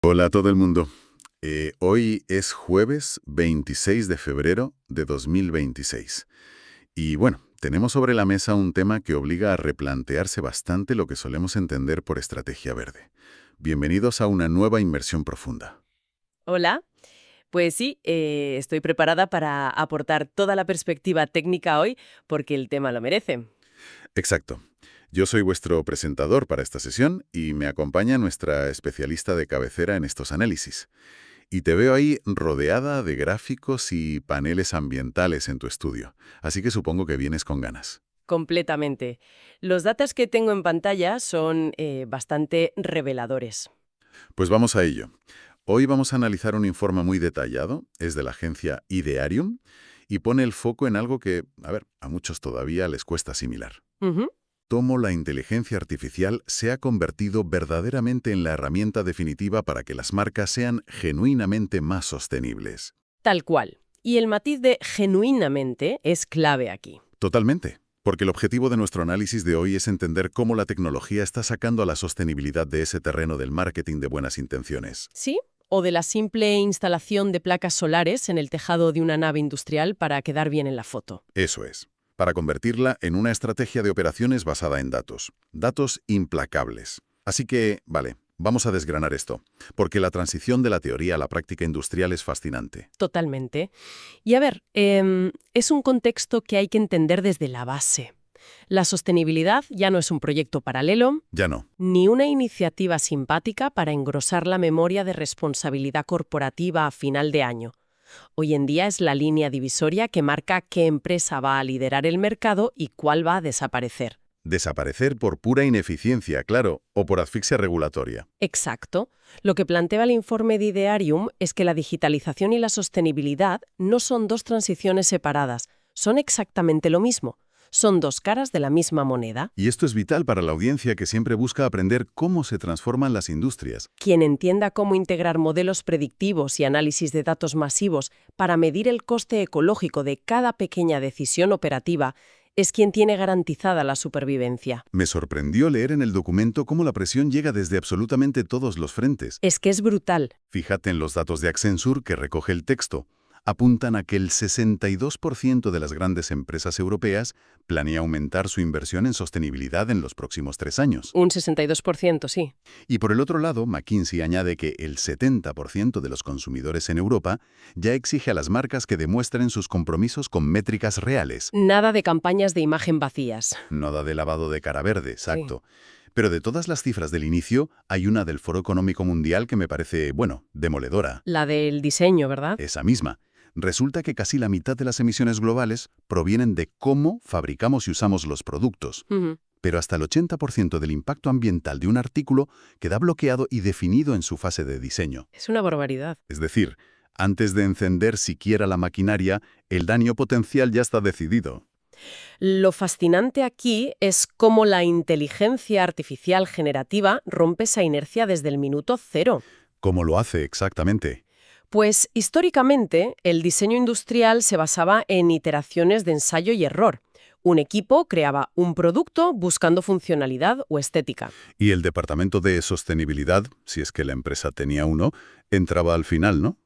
Hola a todo el mundo. Hoy es jueves 26 de febrero de 2026. Y bueno, tenemos sobre la mesa un tema que obliga a replantearse bastante lo que solemos entender por estrategia verde. Bienvenidos a una nueva inmersión profunda. Hola, pues sí, estoy preparada para aportar toda la perspectiva técnica hoy porque el tema lo merece. Exacto. Yo soy vuestro presentador para esta sesión y me acompaña nuestra especialista de cabecera en estos análisis. Y te veo ahí rodeada de gráficos y paneles ambientales en tu estudio, así que supongo que vienes con ganas. Completamente. Los datos que tengo en pantalla son bastante reveladores. Pues vamos a ello. Hoy vamos a analizar un informe muy detallado, es de la agencia Idearium, y pone el foco en algo que, a muchos todavía les cuesta asimilar. Ujú. Cómo la inteligencia artificial se ha convertido verdaderamente en la herramienta definitiva para que las marcas sean genuinamente más sostenibles. Tal cual. Y el matiz de genuinamente es clave aquí. Totalmente. Porque el objetivo de nuestro análisis de hoy es entender cómo la tecnología está sacando a la sostenibilidad de ese terreno del marketing de buenas intenciones. ¿Sí? O de la simple instalación de placas solares en el tejado de una nave industrial para quedar bien en la foto. Eso es, para convertirla en una estrategia de operaciones basada en datos. Datos implacables. Así que, vale, vamos a desgranar esto, porque la transición de la teoría a la práctica industrial es fascinante. Totalmente. Y a ver, es un contexto que hay que entender desde la base. La sostenibilidad ya no es un proyecto paralelo, Ya no. ni una iniciativa simpática para engrosar la memoria de responsabilidad corporativa a final de año. Hoy en día es la línea divisoria que marca qué empresa va a liderar el mercado y cuál va a desaparecer. Desaparecer por pura ineficiencia, claro, o por asfixia regulatoria. Exacto. Lo que plantea el informe de Idearium es que la digitalización y la sostenibilidad no son dos transiciones separadas, son exactamente lo mismo. Son dos caras de la misma moneda. Y esto es vital para la audiencia que siempre busca aprender cómo se transforman las industrias. Quien entienda cómo integrar modelos predictivos y análisis de datos masivos para medir el coste ecológico de cada pequeña decisión operativa es quien tiene garantizada la supervivencia. Me sorprendió leer en el documento cómo la presión llega desde absolutamente todos los frentes. Es que es brutal. Fíjate en los datos de Accenture que recoge el texto. Apuntan a que el 62% de las grandes empresas europeas planea aumentar su inversión en sostenibilidad en los próximos 3 años. Un 62%, sí. Y por el otro lado, McKinsey añade que el 70% de los consumidores en Europa ya exige a las marcas que demuestren sus compromisos con métricas reales. Nada de campañas de imagen vacías. Nada de lavado de cara verde, Sí. exacto. Pero de todas las cifras del inicio, hay una del Foro Económico Mundial que me parece, demoledora. La del diseño, ¿verdad? Esa misma. Resulta que casi la mitad de las emisiones globales provienen de cómo fabricamos y usamos los productos. Ujú. Pero hasta el 80% del impacto ambiental de un artículo queda bloqueado y definido en su fase de diseño. Es una barbaridad. Es decir, antes de encender siquiera la maquinaria, el daño potencial ya está decidido. Lo fascinante aquí es cómo la inteligencia artificial generativa rompe esa inercia desde el minuto cero. ¿Cómo lo hace exactamente? Pues históricamente el diseño industrial se basaba en iteraciones de ensayo y error. Un equipo creaba un producto buscando funcionalidad o estética. Y el departamento de sostenibilidad, si es que la empresa tenía uno, entraba al final, ¿no?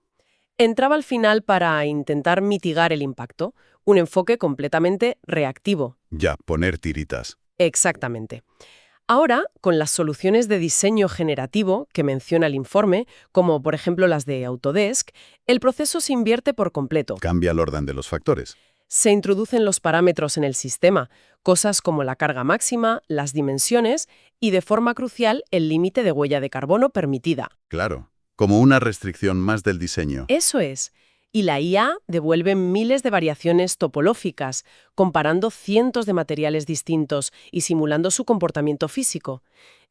Entraba al final para intentar mitigar el impacto, un enfoque completamente reactivo. Ya, poner tiritas. Exactamente. Ahora, con las soluciones de diseño generativo que menciona el informe, como por ejemplo las de Autodesk, el proceso se invierte por completo. Cambia el orden de los factores. Se introducen los parámetros en el sistema, cosas como la carga máxima, las dimensiones y, de forma crucial, el límite de huella de carbono permitida. Claro, como una restricción más del diseño. Eso es. Y la IA devuelve miles de variaciones topológicas, comparando cientos de materiales distintos y simulando su comportamiento físico.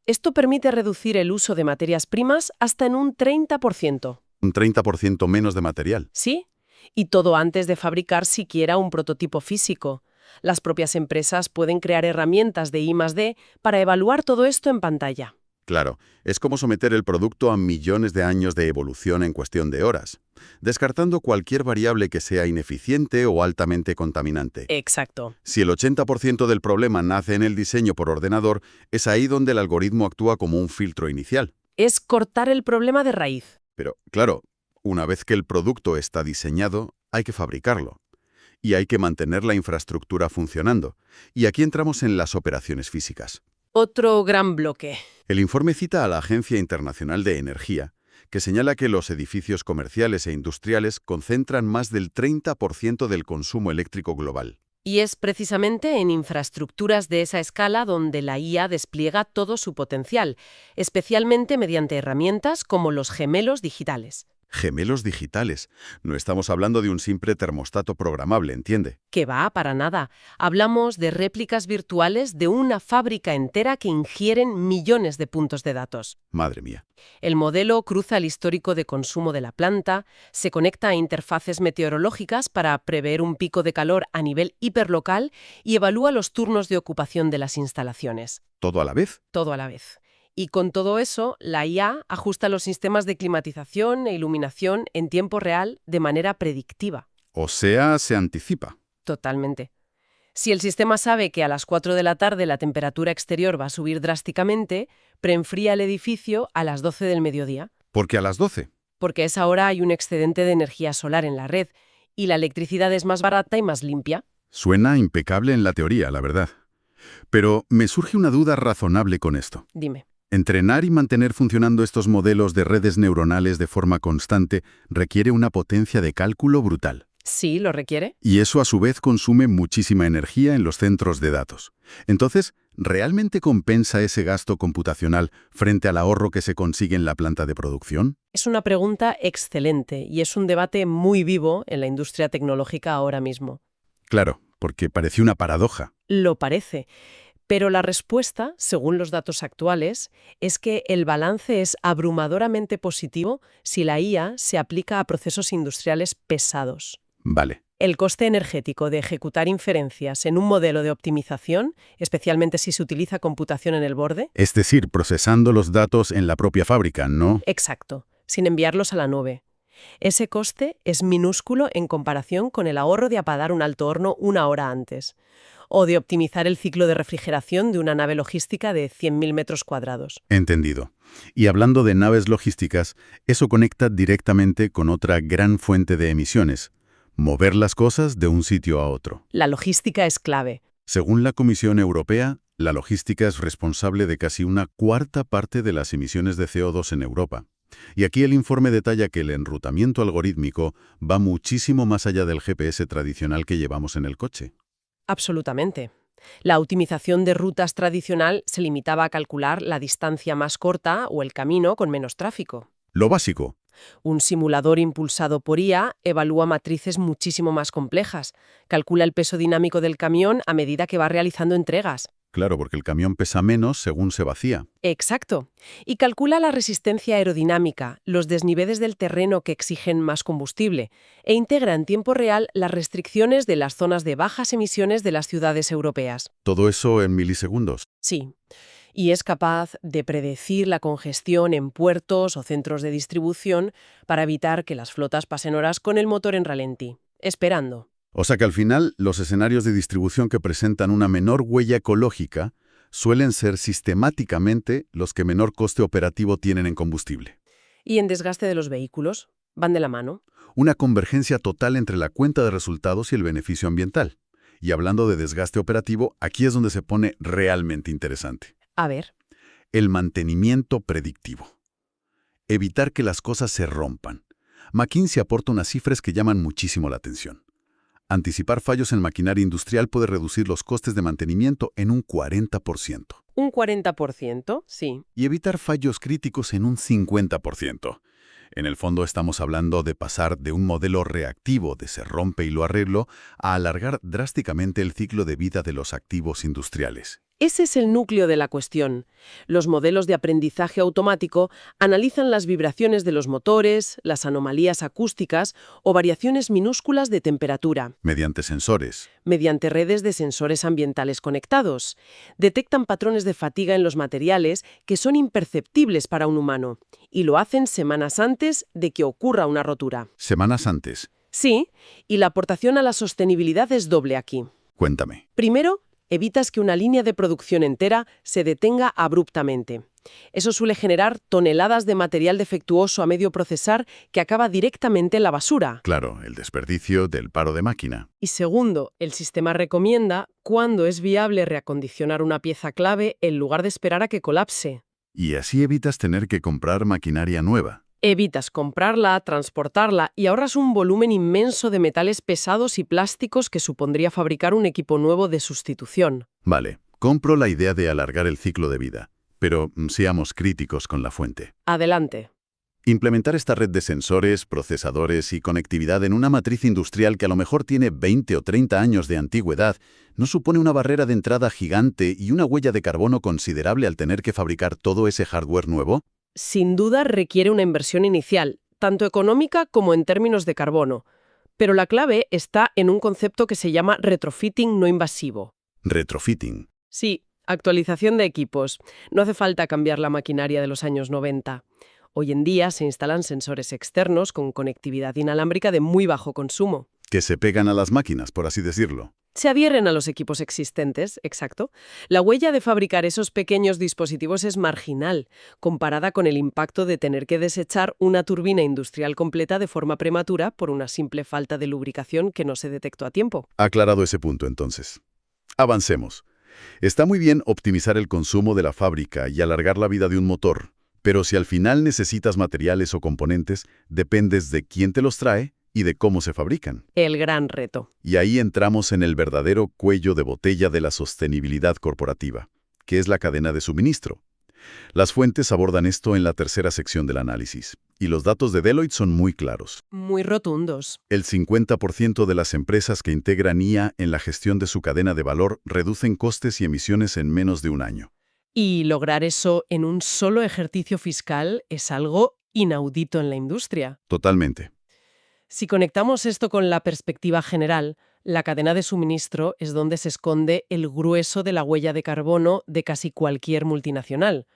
Esto permite reducir el uso de materias primas hasta en un 30%. Un 30% menos de material. ¿Sí? Y todo antes de fabricar siquiera un prototipo físico. Las propias empresas pueden crear herramientas de I+D para evaluar todo esto en pantalla. Claro, es como someter el producto a millones de años de evolución en cuestión de horas, descartando cualquier variable que sea ineficiente o altamente contaminante. Exacto. Si el 80% del problema nace en el diseño por ordenador, es ahí donde el algoritmo actúa como un filtro inicial. Es cortar el problema de raíz. Pero, claro, una vez que el producto está diseñado, hay que fabricarlo. Y hay que mantener la infraestructura funcionando. Y aquí entramos en las operaciones físicas. Otro gran bloque. El informe cita a la Agencia Internacional de Energía, que señala que los edificios comerciales e industriales concentran más del 30% del consumo eléctrico global. Y es precisamente en infraestructuras de esa escala donde la IA despliega todo su potencial, especialmente mediante herramientas como los gemelos digitales. Gemelos digitales. No estamos hablando de un simple termostato programable, ¿entiende? Que va, para nada. Hablamos de réplicas virtuales de una fábrica entera que ingieren millones de puntos de datos. Madre mía. El modelo cruza el histórico de consumo de la planta, se conecta a interfaces meteorológicas para prever un pico de calor a nivel hiperlocal y evalúa los turnos de ocupación de las instalaciones. ¿Todo a la vez? Todo a la vez. Y con todo eso, la IA ajusta los sistemas de climatización e iluminación en tiempo real de manera predictiva. O sea, se anticipa. Totalmente. Si el sistema sabe que a las 4 de la tarde la temperatura exterior va a subir drásticamente, preenfría el edificio a las 12 del mediodía. ¿Por qué a las 12? Porque a esa hora hay un excedente de energía solar en la red y la electricidad es más barata y más limpia. Suena impecable en la teoría, la verdad. Pero me surge una duda razonable con esto. Dime. Entrenar y mantener funcionando estos modelos de redes neuronales de forma constante requiere una potencia de cálculo brutal. Sí, lo requiere. Y eso a su vez consume muchísima energía en los centros de datos. Entonces, ¿realmente compensa ese gasto computacional frente al ahorro que se consigue en la planta de producción? Es una pregunta excelente y es un debate muy vivo en la industria tecnológica ahora mismo. Claro, porque parece una paradoja. Lo parece. Pero la respuesta, según los datos actuales, es que el balance es abrumadoramente positivo si la IA se aplica a procesos industriales pesados. Vale. El coste energético de ejecutar inferencias en un modelo de optimización, especialmente si se utiliza computación en el borde. Es decir, procesando los datos en la propia fábrica, ¿no? Exacto, sin enviarlos a la nube. Ese coste es minúsculo en comparación con el ahorro de apagar un alto horno una hora antes, o de optimizar el ciclo de refrigeración de una nave logística de 100.000 metros cuadrados. Entendido. Y hablando de naves logísticas, eso conecta directamente con otra gran fuente de emisiones: mover las cosas de un sitio a otro. La logística es clave. Según la Comisión Europea, la logística es responsable de casi una cuarta parte de las emisiones de CO2 en Europa. Y aquí el informe detalla que el enrutamiento algorítmico va muchísimo más allá del GPS tradicional que llevamos en el coche. Absolutamente. La optimización de rutas tradicional se limitaba a calcular la distancia más corta o el camino con menos tráfico. Lo básico. Un simulador impulsado por IA evalúa matrices muchísimo más complejas, calcula el peso dinámico del camión a medida que va realizando entregas. Claro, porque el camión pesa menos según se vacía. Exacto. Y calcula la resistencia aerodinámica, los desniveles del terreno que exigen más combustible, e integra en tiempo real las restricciones de las zonas de bajas emisiones de las ciudades europeas. Todo eso en milisegundos. Sí. Y es capaz de predecir la congestión en puertos o centros de distribución para evitar que las flotas pasen horas con el motor en ralentí, esperando. O sea que al final, los escenarios de distribución que presentan una menor huella ecológica suelen ser sistemáticamente los que menor coste operativo tienen en combustible. Y en desgaste de los vehículos, van de la mano. Una convergencia total entre la cuenta de resultados y el beneficio ambiental. Y hablando de desgaste operativo, aquí es donde se pone realmente interesante. A ver. El mantenimiento predictivo. Evitar que las cosas se rompan. McKinsey aporta unas cifras que llaman muchísimo la atención. Anticipar fallos en maquinaria industrial puede reducir los costes de mantenimiento en un 40%. ¿Un 40%? Sí. Y evitar fallos críticos en un 50%. En el fondo estamos hablando de pasar de un modelo reactivo de se rompe y lo arreglo a alargar drásticamente el ciclo de vida de los activos industriales. Ese es el núcleo de la cuestión. Los modelos de aprendizaje automático analizan las vibraciones de los motores, las anomalías acústicas o variaciones minúsculas de temperatura. Mediante sensores. Mediante redes de sensores ambientales conectados. Detectan patrones de fatiga en los materiales que son imperceptibles para un humano. Y lo hacen semanas antes de que ocurra una rotura. Semanas antes. Sí, y la aportación a la sostenibilidad es doble aquí. Cuéntame. Primero, Evitas que una línea de producción entera se detenga abruptamente. Eso suele generar toneladas de material defectuoso a medio procesar que acaba directamente en la basura. Claro, el desperdicio del paro de máquina. Y segundo, el sistema recomienda cuándo es viable reacondicionar una pieza clave en lugar de esperar a que colapse. Y así evitas tener que comprar maquinaria nueva. Evitas comprarla, transportarla y ahorras un volumen inmenso de metales pesados y plásticos que supondría fabricar un equipo nuevo de sustitución. Vale, compro la idea de alargar el ciclo de vida, pero seamos críticos con la fuente. Adelante. Implementar esta red de sensores, procesadores y conectividad en una matriz industrial que a lo mejor tiene 20 o 30 años de antigüedad no supone una barrera de entrada gigante y una huella de carbono considerable al tener que fabricar todo ese hardware nuevo. Sin duda requiere una inversión inicial, tanto económica como en términos de carbono. Pero la clave está en un concepto que se llama retrofitting no invasivo. Retrofitting. Sí, actualización de equipos. No hace falta cambiar la maquinaria de los años 90. Hoy en día se instalan sensores externos con conectividad inalámbrica de muy bajo consumo. Que se pegan a las máquinas, por así decirlo. Se adhieren a los equipos existentes, exacto. La huella de fabricar esos pequeños dispositivos es marginal, comparada con el impacto de tener que desechar una turbina industrial completa de forma prematura por una simple falta de lubricación que no se detectó a tiempo. Aclarado ese punto, entonces. Avancemos. Está muy bien optimizar el consumo de la fábrica y alargar la vida de un motor, pero si al final necesitas materiales o componentes, dependes de quién te los trae y de cómo se fabrican. El gran reto. Y ahí entramos en el verdadero cuello de botella de la sostenibilidad corporativa, que es la cadena de suministro. Las fuentes abordan esto en la tercera sección del análisis, y los datos de Deloitte son muy claros. Muy rotundos. El 50% de las empresas que integran IA en la gestión de su cadena de valor reducen costes y emisiones en menos de un año. Y lograr eso en un solo ejercicio fiscal es algo inaudito en la industria. Totalmente. Si conectamos esto con la perspectiva general, la cadena de suministro es donde se esconde el grueso de la huella de carbono de casi cualquier multinacional.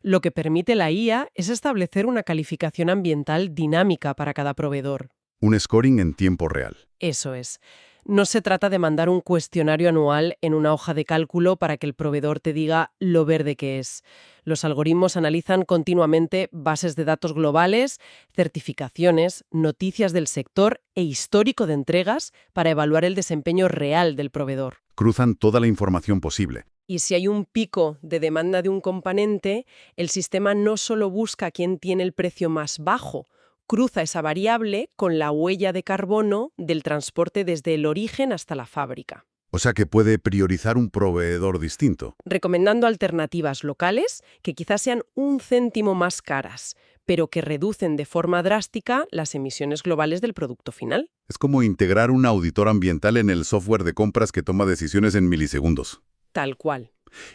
Lo que permite la IA es establecer una calificación ambiental dinámica para cada proveedor. Un scoring en tiempo real. Eso es. No se trata de mandar un cuestionario anual en una hoja de cálculo para que el proveedor te diga lo verde que es. Los algoritmos analizan continuamente bases de datos globales, certificaciones, noticias del sector e histórico de entregas para evaluar el desempeño real del proveedor. Cruzan toda la información posible. Y si hay un pico de demanda de un componente, el sistema no solo busca quién tiene el precio más bajo, cruza esa variable con la huella de carbono del transporte desde el origen hasta la fábrica. O sea que puede priorizar un proveedor distinto. Recomendando alternativas locales que quizás sean un céntimo más caras, pero que reducen de forma drástica las emisiones globales del producto final. Es como integrar un auditor ambiental en el software de compras que toma decisiones en milisegundos. Tal cual.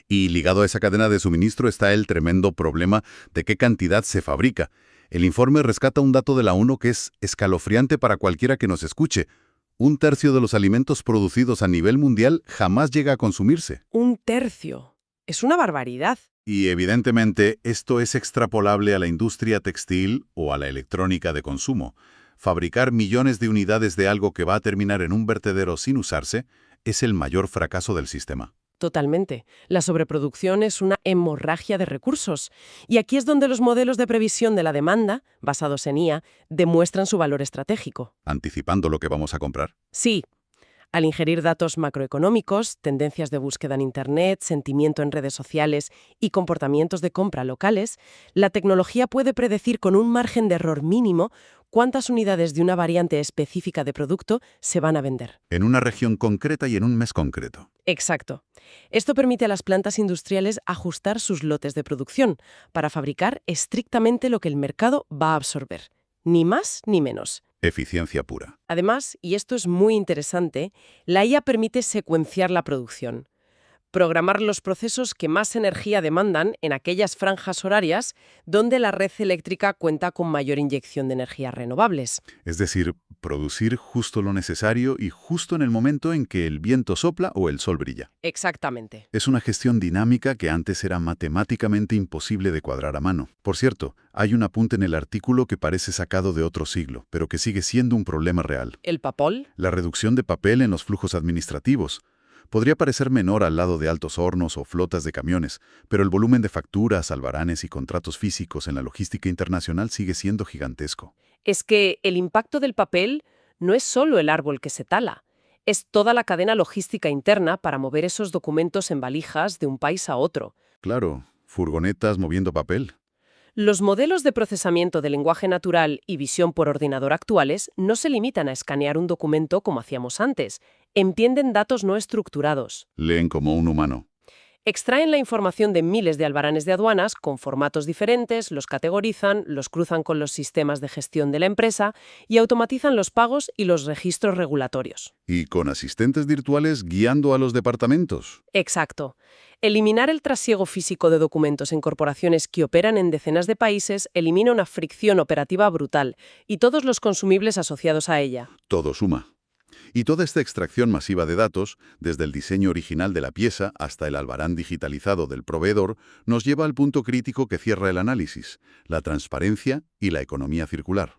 Y ligado a esa cadena de suministro está el tremendo problema de qué cantidad se fabrica. El informe rescata un dato de la ONU que es escalofriante para cualquiera que nos escuche. 1/3 de los alimentos producidos a nivel mundial jamás llega a consumirse. 1/3. Es una barbaridad. Y evidentemente esto es extrapolable a la industria textil o a la electrónica de consumo. Fabricar millones de unidades de algo que va a terminar en un vertedero sin usarse es el mayor fracaso del sistema. Totalmente. La sobreproducción es una hemorragia de recursos. Y aquí es donde los modelos de previsión de la demanda, basados en IA, demuestran su valor estratégico. ¿Anticipando lo que vamos a comprar? Sí. Al ingerir datos macroeconómicos, tendencias de búsqueda en Internet, sentimiento en redes sociales y comportamientos de compra locales, la tecnología puede predecir con un margen de error mínimo cuántas unidades de una variante específica de producto se van a vender. En una región concreta y en un mes concreto. Exacto. Esto permite a las plantas industriales ajustar sus lotes de producción para fabricar estrictamente lo que el mercado va a absorber. Ni más ni menos. Eficiencia pura. Además, y esto es muy interesante, la IA permite secuenciar la producción. Programar los procesos que más energía demandan en aquellas franjas horarias donde la red eléctrica cuenta con mayor inyección de energías renovables. Es decir, producir justo lo necesario y justo en el momento en que el viento sopla o el sol brilla. Exactamente. Es una gestión dinámica que antes era matemáticamente imposible de cuadrar a mano. Por cierto, hay un apunte en el artículo que parece sacado de otro siglo, pero que sigue siendo un problema real. ¿El papel? La reducción de papel en los flujos administrativos. Podría parecer menor al lado de altos hornos o flotas de camiones, pero el volumen de facturas, albaranes y contratos físicos en la logística internacional sigue siendo gigantesco. Es que el impacto del papel no es solo el árbol que se tala, es toda la cadena logística interna para mover esos documentos en valijas de un país a otro. Claro, furgonetas moviendo papel. Los modelos de procesamiento de lenguaje natural y visión por ordenador actuales no se limitan a escanear un documento como hacíamos antes, entienden datos no estructurados. Leen como un humano. Extraen la información de miles de albaranes de aduanas con formatos diferentes, los categorizan, los cruzan con los sistemas de gestión de la empresa y automatizan los pagos y los registros regulatorios. Y con asistentes virtuales guiando a los departamentos. Exacto. Eliminar el trasiego físico de documentos en corporaciones que operan en decenas de países elimina una fricción operativa brutal y todos los consumibles asociados a ella. Todo suma. Y toda esta extracción masiva de datos, desde el diseño original de la pieza hasta el albarán digitalizado del proveedor, nos lleva al punto crítico que cierra el análisis, la transparencia y la economía circular.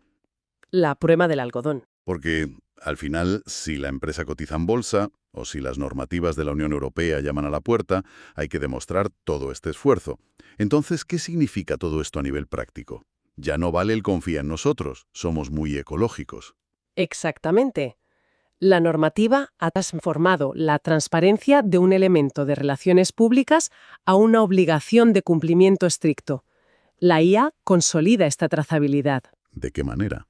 La prueba del algodón. Porque, al final, si la empresa cotiza en bolsa, o si las normativas de la Unión Europea llaman a la puerta, hay que demostrar todo este esfuerzo. Entonces, ¿qué significa todo esto a nivel práctico? Ya no vale el confía en nosotros, somos muy ecológicos. Exactamente. La normativa ha transformado la transparencia de un elemento de relaciones públicas a una obligación de cumplimiento estricto. La IA consolida esta trazabilidad. ¿De qué manera?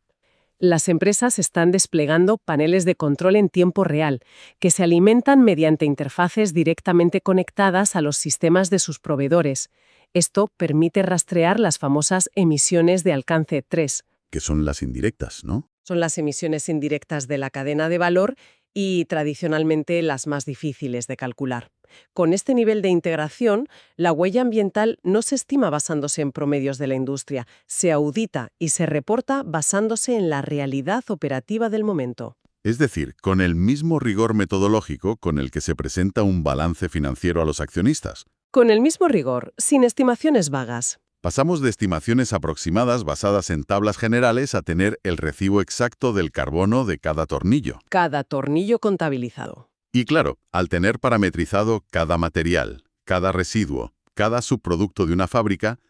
Las empresas están desplegando paneles de control en tiempo real, que se alimentan mediante interfaces directamente conectadas a los sistemas de sus proveedores. Esto permite rastrear las famosas emisiones de alcance 3. Que son las indirectas, ¿no? Son las emisiones indirectas de la cadena de valor y tradicionalmente las más difíciles de calcular. Con este nivel de integración, la huella ambiental no se estima basándose en promedios de la industria, se audita y se reporta basándose en la realidad operativa del momento. Es decir, con el mismo rigor metodológico con el que se presenta un balance financiero a los accionistas. Con el mismo rigor, sin estimaciones vagas. Pasamos de estimaciones aproximadas basadas en tablas generales a tener el recibo exacto del carbono de cada tornillo. Cada tornillo contabilizado. Y claro, al tener parametrizado cada material, cada residuo, cada subproducto de una fábrica,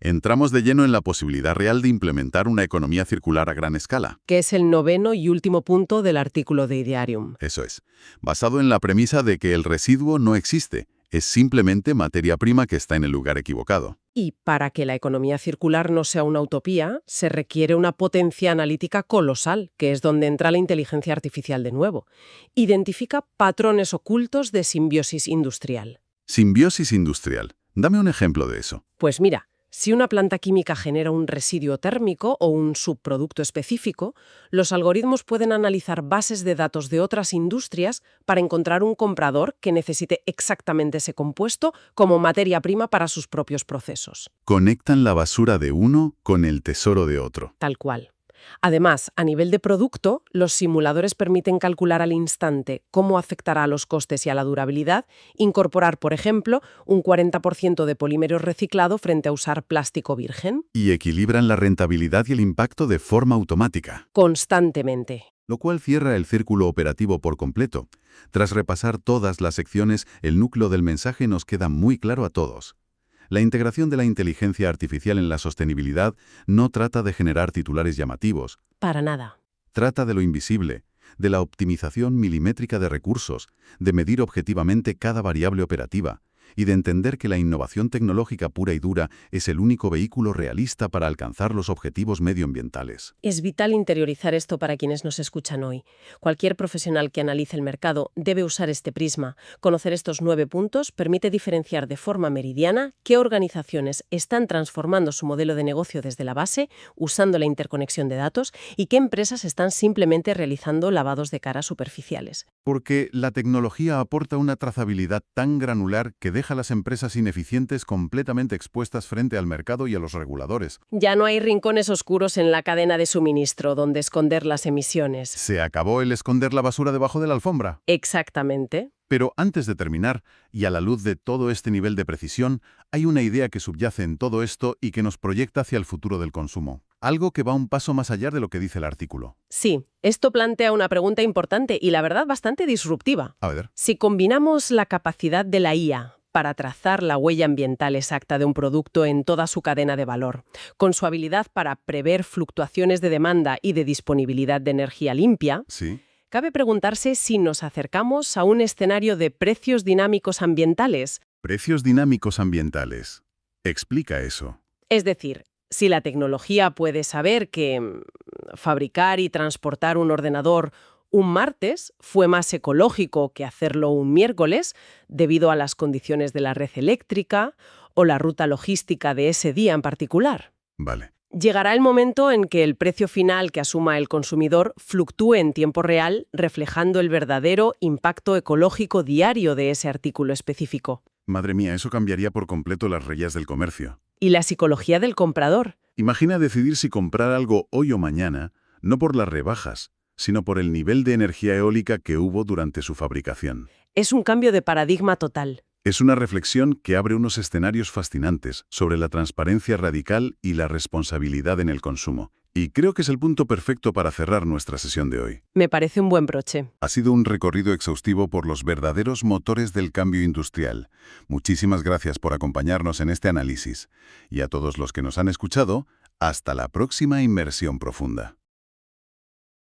entramos de lleno en la posibilidad real de implementar una economía circular a gran escala. Que es el 9º y último punto del artículo de Idearium. Eso es, basado en la premisa de que el residuo no existe, es simplemente materia prima que está en el lugar equivocado. Y para que la economía circular no sea una utopía, se requiere una potencia analítica colosal, que es donde entra la inteligencia artificial de nuevo. Identifica patrones ocultos de simbiosis industrial. Simbiosis industrial. Dame un ejemplo de eso. Pues mira, si una planta química genera un residuo térmico o un subproducto específico, los algoritmos pueden analizar bases de datos de otras industrias para encontrar un comprador que necesite exactamente ese compuesto como materia prima para sus propios procesos. Conectan la basura de uno con el tesoro de otro. Tal cual. Además, a nivel de producto, los simuladores permiten calcular al instante cómo afectará a los costes y a la durabilidad, incorporar, por ejemplo, un 40% de polímero reciclado frente a usar plástico virgen. Y equilibran la rentabilidad y el impacto de forma automática. Constantemente. Lo cual cierra el círculo operativo por completo. Tras repasar todas las secciones, el núcleo del mensaje nos queda muy claro a todos. La integración de la inteligencia artificial en la sostenibilidad no trata de generar titulares llamativos. Para nada. Trata de lo invisible, de la optimización milimétrica de recursos, de medir objetivamente cada variable operativa y de entender que la innovación tecnológica pura y dura es el único vehículo realista para alcanzar los objetivos medioambientales. Es vital interiorizar esto para quienes nos escuchan hoy. Cualquier profesional que analice el mercado debe usar este prisma. Conocer estos 9 puntos permite diferenciar de forma meridiana qué organizaciones están transformando su modelo de negocio desde la base, usando la interconexión de datos, y qué empresas están simplemente realizando lavados de cara superficiales. Porque la tecnología aporta una trazabilidad tan granular que deja a las empresas ineficientes completamente expuestas frente al mercado y a los reguladores. Ya no hay rincones oscuros en la cadena de suministro donde esconder las emisiones. ¿Se acabó el esconder la basura debajo de la alfombra? Exactamente. Pero antes de terminar, y a la luz de todo este nivel de precisión, hay una idea que subyace en todo esto y que nos proyecta hacia el futuro del consumo. Algo que va un paso más allá de lo que dice el artículo. Sí, esto plantea una pregunta importante y la verdad bastante disruptiva. A ver. Si combinamos la capacidad de la IA para trazar la huella ambiental exacta de un producto en toda su cadena de valor, con su habilidad para prever fluctuaciones de demanda y de disponibilidad de energía limpia, Sí. cabe preguntarse si nos acercamos a un escenario de precios dinámicos ambientales, Precios dinámicos ambientales. Explica eso. es decir, si la tecnología puede saber que fabricar y transportar un ordenador un martes fue más ecológico que hacerlo un miércoles debido a las condiciones de la red eléctrica o la ruta logística de ese día en particular. Vale. Llegará el momento en que el precio final que asuma el consumidor fluctúe en tiempo real, reflejando el verdadero impacto ecológico diario de ese artículo específico. Madre mía, eso cambiaría por completo las reglas del comercio. Y la psicología del comprador. Imagina decidir si comprar algo hoy o mañana, no por las rebajas, sino por el nivel de energía eólica que hubo durante su fabricación. Es un cambio de paradigma total. Es una reflexión que abre unos escenarios fascinantes sobre la transparencia radical y la responsabilidad en el consumo. Y creo que es el punto perfecto para cerrar nuestra sesión de hoy. Me parece un buen broche. Ha sido un recorrido exhaustivo por los verdaderos motores del cambio industrial. Muchísimas gracias por acompañarnos en este análisis. Y a todos los que nos han escuchado, hasta la próxima inmersión profunda.